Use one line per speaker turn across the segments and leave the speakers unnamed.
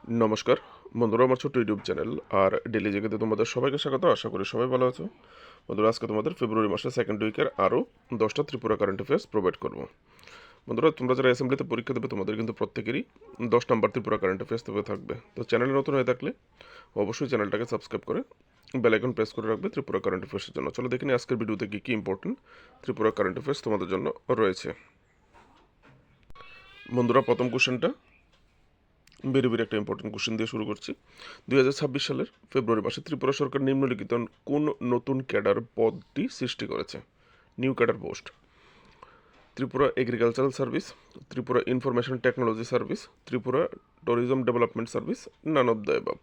নমস্কার বন্ধুরা, আমার ছোট্ট ইউটিউব চ্যানেল আর ডেলি জেকেতে তোমাদের সবাইকে স্বাগত। আশা করি সবাই ভালো আছো। বন্ধুরা, আজকে তোমাদের ফেব্রুয়ারি মাসের সেকেন্ড উইকের আরও 10টা ত্রিপুরা কারেন্ট অ্যাফেয়ার্স প্রোভাইড করবো। বন্ধুরা, তোমরা যারা অ্যাসেম্বলিতে পরীক্ষা দেবে তোমাদের কিন্তু প্রত্যেকেরই 10 নাম্বার ত্রিপুরা কারেন্ট অ্যাফেয়ার্স দেবে থাকবে। তো চ্যানেলে নতুন হয়ে থাকলে অবশ্যই চ্যানেলটাকে সাবস্ক্রাইব করে বেল আইকন প্রেস করে রাখবে ত্রিপুরা কারেন্ট অ্যাফেয়ার্সের জন্য। চলো দেখে নিই আজকের ভিডিওতে কী কী ইম্পর্টেন্ট ত্রিপুরা কারেন্ট অ্যাফেয়ার্স তোমাদের জন্য রয়েছে। বন্ধুরা, প্রথম কোশ্চেনটা বেরি একটা ইম্পর্টেন্ট কোশ্চেন দিয়ে শুরু করছি। 2026 সালের ফেব্রুয়ারি মাসে ত্রিপুরা সরকার নিম্নলিখিত কোন নতুন ক্যাডার পদটি সৃষ্টি করেছে? New cadre post: Tripura agricultural service, Tripura information technology service, Tripura tourism development service, none of the above.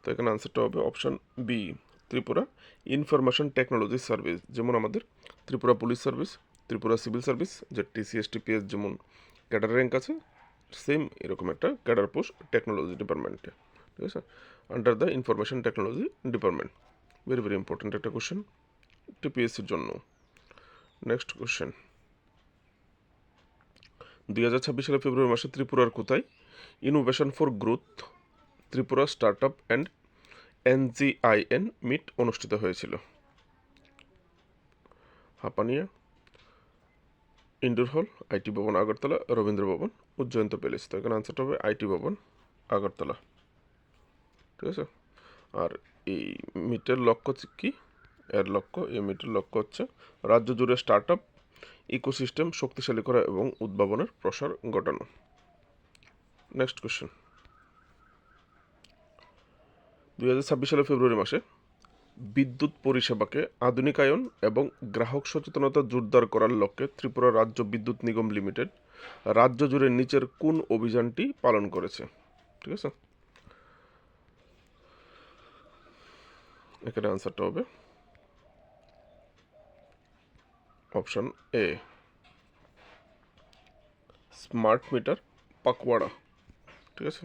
তো এখানে আনসারটা হবে option B, Tripura information technology service. যেমন আমাদের Tripura police service, Tripura civil service, যে টিসিএস টিপিএস যেমন ক্যাডার র্যাঙ্ক আছে, সেম এরকম একটা ক্যাডার পোস্ট টেকনোলজি ডিপার্টমেন্টে, ঠিক আছে, under the information technology department. Very important একটা কোশ্চেন টিপিএসসির জন্য। নেক্সট কোশ্চেন: 2026 সালের ফেব্রুয়ারি মাসে ত্রিপুরার কোথায় innovation for growth Tripura start up and NGIN meet অনুষ্ঠিত হয়েছিল? হাপানিয়া, ইন্ডোর হল, আইটি ভবন আগরতলা, রবীন্দ্র ভবন, উজ্জয়ন্ত প্যালেস। তো এখানে আনসারটা হবে আইটি ভবন আগরতলা, ঠিক আছে। আর এই মিটের লক্ষ্য কি? এই মিটের লক্ষ্য হচ্ছে রাজ্য জুড়ে স্টার্ট আপ ইকোসিস্টেম শক্তিশালী করা এবং উদ্ভাবনের প্রসার ঘটানো। নেক্সট কোশ্চেন: 2026 সালের ফেব্রুয়ারি মাসে বিদ্যুৎ পরিষেবাকে আধুনিকায়ন এবং গ্রাহক সচেতনতা জোরদার করার লক্ষ্যে ত্রিপুরা রাজ্য বিদ্যুৎ নিগম লিমিটেড রাজ্য জুড়ে নিচের কোন অভিযানটি পালন করেছে? ঠিক আছে, এখানে আনসারটা হবে অপশন এ, স্মার্ট মিটার পাকওয়াড়া, ঠিক আছে।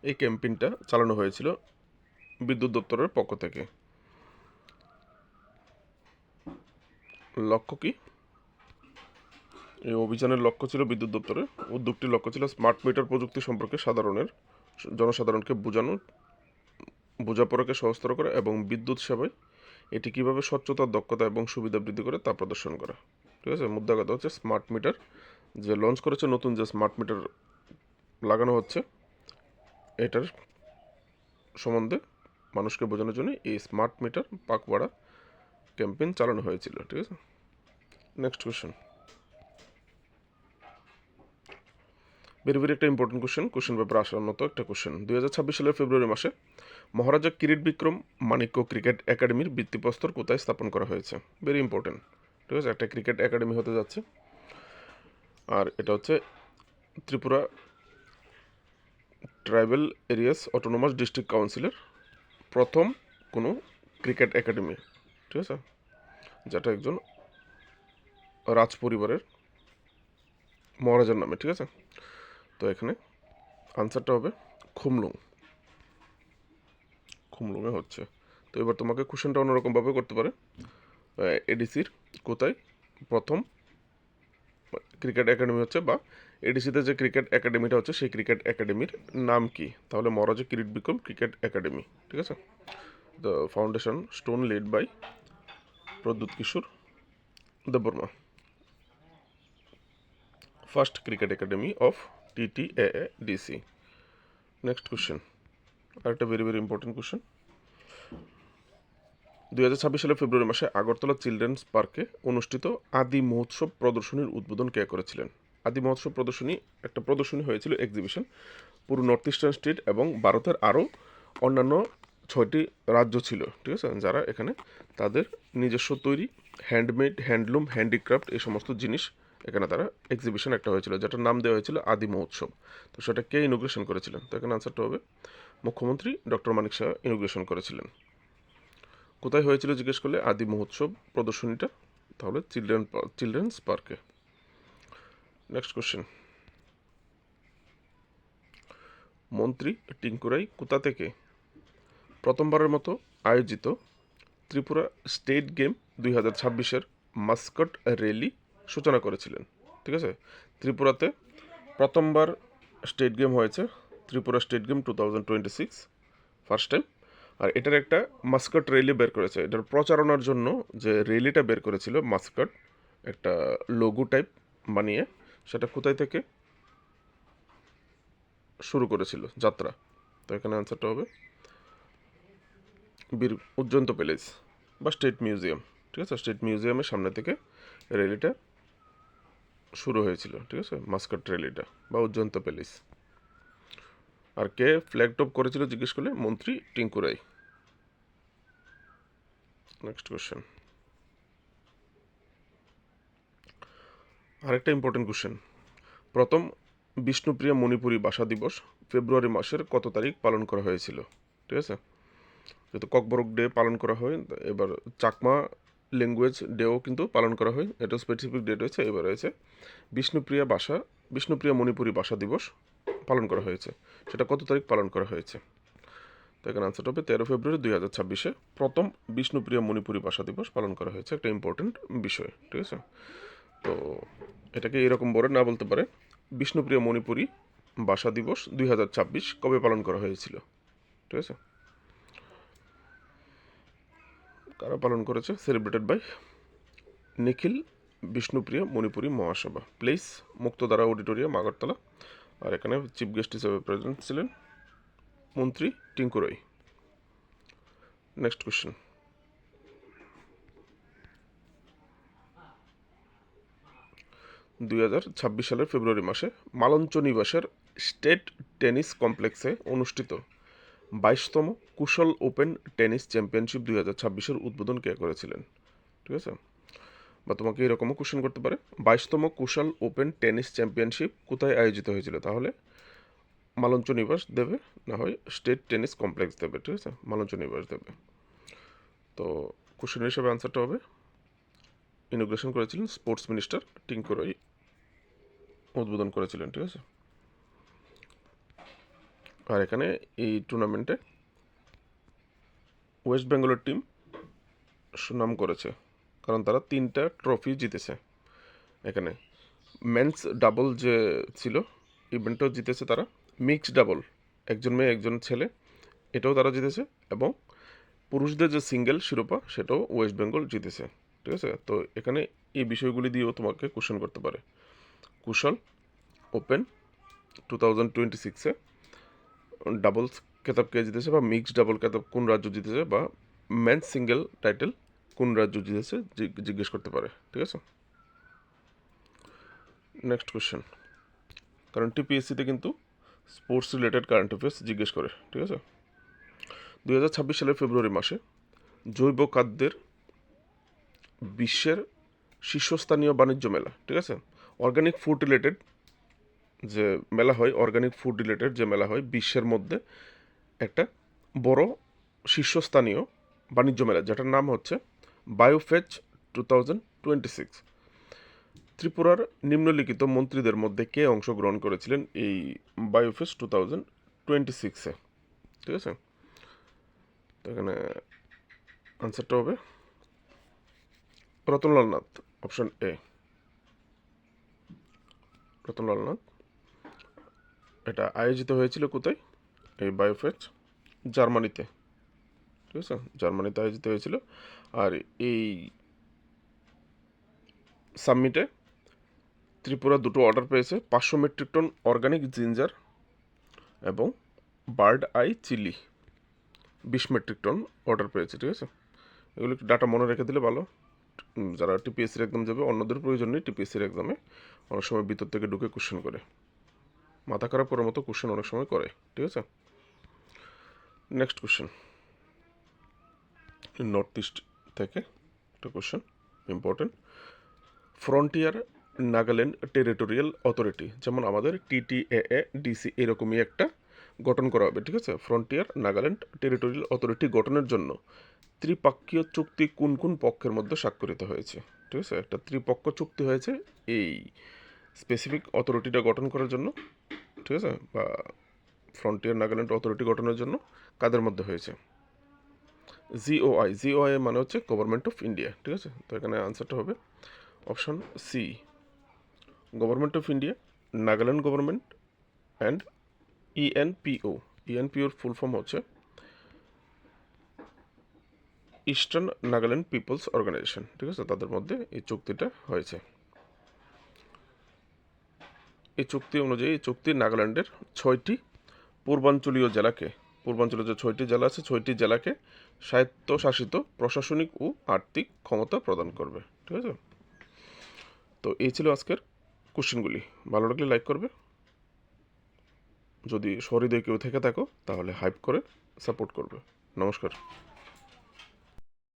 এই ক্যাম্পেইনটা চালানো হয়েছিল বিদ্যুৎ দপ্তরের পক্ষ থেকে। লক্ষ্য কি? এই অভিযানের লক্ষ্য ছিল বিদ্যুৎ দপ্তরের উদ্যোগটির লক্ষ্য ছিল স্মার্ট মিটার প্রযুক্তি সম্পর্কে জনসাধারণকে বোঝাপড়াকে সহজতর করা এবং বিদ্যুৎ সেবায় এটি কীভাবে স্বচ্ছতা, দক্ষতা এবং সুবিধা বৃদ্ধি করে তা প্রদর্শন করা, ঠিক আছে। মুদ্রা কথা হচ্ছে স্মার্ট মিটার যে লঞ্চ করেছে, নতুন যে স্মার্ট মিটার লাগানো হচ্ছে, এটার সম্বন্ধে মানুষকে বোঝানোর জন্য এই স্মার্ট মিটার পাকওয়াড়া ক্যাম্পেইন চালানো হয়েছিল, ঠিক আছে। নেক্সট কোশ্চেন, ভেরি একটা ইম্পর্টেন্ট কোশ্চেন পেপার আসার মতো একটা কোশ্চেন। 2026 সালের ফেব্রুয়ারি মাসে মহারাজা কিরিট বিক্রম মাণিক্য ক্রিকেট একাডেমির ভিত্তিপ্রস্তর কোথায় স্থাপন করা হয়েছে? ভেরি ইম্পর্টেন্ট, ঠিক আছে। একটা ক্রিকেট একাডেমি হতে যাচ্ছে, আর এটা হচ্ছে Tripura tribal areas autonomous district কাউন্সিলের প্রথম কোনো ক্রিকেট একাডেমি, ঠিক আছে, যেটা একজন রাজ পরিবারের মহারাজার নামে, ঠিক আছে। তো এখানে আনসারটা হবে খুমলুঙে হচ্ছে। তো এবার তোমাকে কোশ্চেনটা অন্যরকমভাবে করতে পারে, এডিসির কোথায় প্রথম ক্রিকেট একাডেমি হচ্ছে, বা এডিসিতে যে ক্রিকেট একাডেমিটা হচ্ছে সেই ক্রিকেট একাডেমির নাম কি? তাহলে মহারাজা কিরিট বিক্রম ক্রিকেট একাডেমি, ঠিক আছে। The foundation stone laid by Pradyot Kishore Debbarma, first cricket academy of TTAADC। Next question, আরেকটা ভেরি ইম্পর্টেন্ট কোশ্চেন। 2026 সালের ফেব্রুয়ারি মাসে আগরতলা চিলড্রেন্স পার্কে অনুষ্ঠিত আদি মহোৎসব প্রদর্শনীর উদ্বোধন কে করেছিলেন? আদি মহোৎসব একটা প্রদর্শনী হয়েছিল, এক্সিবিশন, পুরো নর্থ ইস্টার্ন স্টেট এবং ভারতের আরও অন্যান্য 6টি রাজ্য ছিল, ঠিক আছে, যারা এখানে তাদের নিজস্ব তৈরি হ্যান্ডমেড, হ্যান্ডলুম, হ্যান্ডিক্রাফট এই সমস্ত জিনিস এখানে তারা এক্সিবিশন একটা হয়েছিল, যেটার নাম দেওয়া হয়েছিল আদি মহোৎসব। তো সেটা কে ইনোগ্রেশন করেছিলেন? তো এখানে আনসারটা হবে মুখ্যমন্ত্রী ডক্টর মানিক শাহ ইনোগ্রেশন করেছিলেন। কোথায় হয়েছিল জিজ্ঞেস করলে আদি মহোৎসব প্রদর্শনীটা, তাহলে চিলড্রেন্স পার্কে। নেক্সট কোশ্চেন, মন্ত্রী টিঙ্কুরাই কোথা থেকে প্রথমবারের মতো আয়োজিত ত্রিপুরা স্টেট গেম 2026-এর মাস্কট র্যালি সূচনা করেছিলেন? ঠিক আছে, ত্রিপুরাতে প্রথমবার স্টেট গেম হয়েছে Tripura state game 2026 first time. আর এটার একটা মাস্কট র্যালি বের করেছে, এটার প্রচারণার জন্য যে র্যালিটা বের করেছিল মাস্কট, একটা লোগো টাইপ বানিয়ে, সেটা কোথায় থেকে শুরু করেছিল যাত্রা? তো এখানে অ্যান্সারটা হবে বীর উজ্জন্ত প্যালেস বা স্টেট মিউজিয়াম। ঠিক আছে, স্টেট মিউজিয়ামের সামনে থেকে র্যালিটা শুরু হয়েছিল। ঠিক আছে, মাস্কট র্যালিটা বা উজ্জন্ত প্যালেস। আর কে ফ্ল্যাগ টপ করেছিল জিজ্ঞেস করলে মন্ত্রী টিঙ্কু রায়। নেক্সট কোশ্চেন, আরেকটা ইম্পর্টেন্ট কোশ্চেন। প্রথম বিষ্ণুপ্রিয়া মণিপুরী ভাষা দিবস ফেব্রুয়ারি মাসের কত তারিখ পালন করা হয়েছিল? ঠিক আছে, যেহেতু ককবরক ডে পালন করা হয়, এবার চাকমা ল্যাঙ্গুয়েজ ডেও কিন্তু পালন করা হয়, এটা স্পেসিফিক ডেট হয়েছে। এবার হয়েছে বিষ্ণুপ্রিয়া মণিপুরী ভাষা দিবস পালন করা হয়েছে, সেটা কত তারিখ পালন করা হয়েছে? তো এখানে আনসারটা হবে 13 ফেব্রুয়ারি 2026 প্রথম বিষ্ণুপ্রিয়া মণিপুরী ভাষা দিবস পালন করা হয়েছে, একটা ইম্পর্টেন্ট বিষয়। ঠিক আছে, তো এটাকে এরকম বলে না বলতে পারে বিষ্ণুপ্রিয়া মণিপুরী ভাষা দিবস 2026 কবে পালন করা হয়েছিল? ঠিক আছে, কারা পালন করেছে? Celebrated by Nikhil Bishnupriya Manipuri Mahasabha, place Muktadhara auditorium Agartala. আর এখানে চিফ গেস্ট হিসেবে প্রেজেন্ট ছিলেন মন্ত্রী টিঙ্কু রায়। নেক্সট কোশ্চেন, সালের ফেব্রুয়ারি মাসে মালঞ্চ নিবাসের স্টেট টেনিস কমপ্লেক্সে অনুষ্ঠিত 22তম কুশল ওপেন টেনিস চ্যাম্পিয়নশিপ 2026 উদ্বোধন কে করেছিলেন? ঠিক আছে, বা তোমাকে এরকমও কোশ্চেন করতে পারে 22তম কুশল ওপেন টেনিস চ্যাম্পিয়নশিপ কোথায় আয়োজিত হয়েছিল? তাহলে মালঞ্চ নিবাস দেবে, না হয় স্টেট টেনিস কমপ্লেক্স দেবে। ঠিক আছে, মালঞ্চ নিবাস দেবে। তো কোশ্চেন হিসেবে আনসারটা হবে ইনোগ্রেশন করেছিলেন স্পোর্টস মিনিস্টার টিঙ্কু রায়, উদ্বোধন করেছিলেন। ঠিক আছে, আর এখানে এই টুর্নামেন্টে ওয়েস্ট বেঙ্গলের টিম সুনাম করেছে, কারণ তারা 3টা ট্রফি জিতেছে। এখানে মেন্স ডাবল যে ছিল ইভেন্টও জিতেছে তারা, মিক্সড ডাবল একজন মেয়ে একজন ছেলে এটাও তারা জিতেছে, এবং পুরুষদের যে সিঙ্গেল শিরোপা সেটাও ওয়েস্ট বেঙ্গল জিতেছে। ঠিক আছে, তো এখানে এই বিষয়গুলি দিয়েও তোমাকে কোশ্চেন করতে পারে। কুশল ওপেন 2026 ডাবলস খেতাব কে জিতেছে, বা মিক্সড ডাবল খেতাব কোন রাজ্য জিতেছে, বা মেন্স সিঙ্গেল টাইটেল কোন রাজ্য জিতেছে জিজ্ঞেস করতে পারে। ঠিক আছে, নেক্সট কোশ্চেন, কারণ টিপিএসসিতে কিন্তু স্পোর্টস রিলেটেড কারেন্ট অ্যাফেয়ার্স জিজ্ঞেস করে। ঠিক আছে, 2026 সালের ফেব্রুয়ারি মাসে জৈব খাদ্যের বিশ্বের শীর্ষস্থানীয় বাণিজ্য মেলা, ঠিক আছে, অর্গানিক ফুড রিলেটেড যে মেলা হয়, অর্গানিক ফুড রিলেটেড যে মেলা হয় বিশ্বের মধ্যে একটা বড় শীর্ষস্থানীয় বাণিজ্য মেলা, যেটার নাম হচ্ছে বায়োফেচ 2026। ত্রিপুরার নিম্নলিখিত মন্ত্রীদের মধ্যে কে অংশগ্রহণ করেছিলেন এই বায়োফেস 2026-এ? ঠিক আছে, তো এখানে আনসারটা হবে রতনলাল নাথ, অপশন এ, রতনলাল নাথ। এটা আয়োজিত হয়েছিল কোথায়? এই বায়োফেচ জার্মানিতে। ঠিক আছে, জার্মানিতে আয়োজিত হয়েছিল। আর এই সাবমিটে ত্রিপুরা দুটো অর্ডার পেয়েছে, 500 মেট্রিক টন অর্গানিক জিঞ্জার এবং bird eye chilli 20 metric ton order পেয়েছে। ঠিক আছে, এগুলো একটু ডাটা মনে রেখে দিলে ভালো। যারা টিপিএসসির এক্সাম যাবে, অন্যদের প্রয়োজন নেই, টিপিএসসির এক্সামে অনেক সময় ভিতর থেকে ঢুকে কোশ্চেন করে, মাথা খারাপ করার মতো কোশ্চেন অনেক সময় করে। ঠিক আছে, নেক্সট কোশ্চেন, নর্থ ইস্ট থেকে একটা question important. Frontier Nagaland territorial authority, যেমন আমাদের TTAA DC এরকমই একটা গঠন করা হবে। ঠিক আছে, ফ্রন্টিয়ার নাগাল্যান্ড টেরিটোরিয়াল অথরিটি গঠনের জন্য ত্রিপক্ষীয় চুক্তি কোন কোন পক্ষের মধ্যে স্বাক্ষরিত হয়েছে? ঠিক আছে, একটা ত্রিপক্ষ চুক্তি হয়েছে এই স্পেসিফিক অথরিটিটা গঠন করার জন্য। ঠিক আছে, বা ফ্রন্টিয়ার নাগাল্যান্ড অথরিটি গঠনের জন্য কাদের মধ্যে হয়েছে? জিওআই মানে হচ্ছে গভর্নমেন্ট অফ ইন্ডিয়া। ঠিক আছে, তো এখানে আনসারটা হবে option C, government of India, Nagaland government and ENPO. ইএনপিওর ফুল ফর্ম হচ্ছে ইস্টার্ন নাগাল্যান্ড পিপলস অর্গানাইজেশন, ঠিক আছে? তাদের মধ্যে এই চুক্তিটা হয়েছে। এই চুক্তি অনুযায়ী এই চুক্তি নাগাল্যান্ডের 6টি পূর্বাঞ্চলীয় জেলাকে, পূর্বাঞ্চলের যে 6টি জেলা আছে 6টি জেলাকে স্বায়ত্তশাসিত প্রশাসনিক ও আর্থিক ক্ষমতা প্রদান করবে, ঠিক আছে? তো এই ছিল আজকের কোশ্চেনগুলি। ভালো লাগলে লাইক করবে, যদি সহৃদয় কেউ থেকে থাকো তাহলে হাইপ করে সাপোর্ট করবে। নমস্কার।